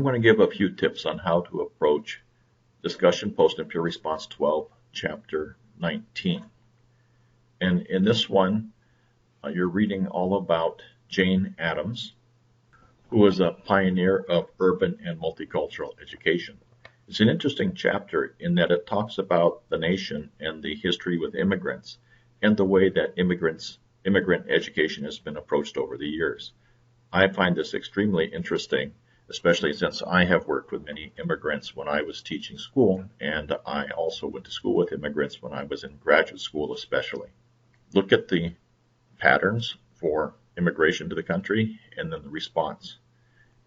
going to give a few tips on how to approach Discussion Post-Imperial Response 12, Chapter 19. And in this one, you're reading all about Jane Addams, who was a pioneer of urban and multicultural education. It's an interesting chapter in that it talks about the nation and the history with immigrants and the way that immigrant education has been approached over the years. I find this extremely interesting, especially since I have worked with many immigrants when I was teaching school, and I also went to school with immigrants when I was in graduate school especially. Look at the patterns for immigration to the country and then the response.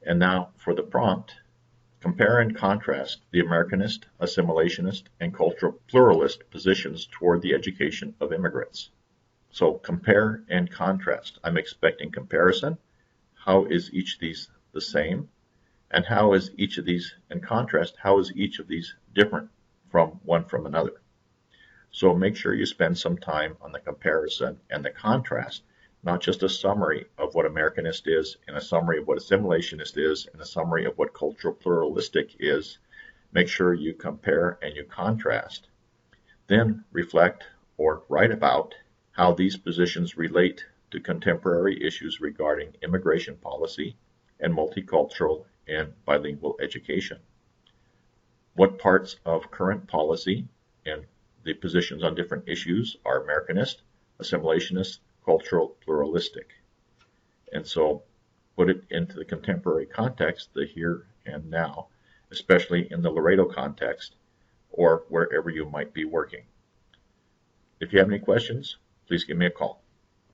And now for the prompt, compare and contrast the Americanist, assimilationist, and cultural pluralist positions toward the education of immigrants. So compare and contrast. I'm expecting comparison. How is each of these the same? And how is each of these, in contrast, how is each of these different from one from another? So make sure you spend some time on the comparison and the contrast, not just a summary of what Americanist is and a summary of what assimilationist is and a summary of what cultural pluralistic is. Make sure you compare and you contrast. Then reflect or write about how these positions relate to contemporary issues regarding immigration policy and multicultural and bilingual education. What parts of current policy and the positions on different issues are Americanist, assimilationist, cultural pluralistic? And so put it into the contemporary context, the here and now, especially in the Laredo context or wherever you might be working. If you have any questions, please give me a call.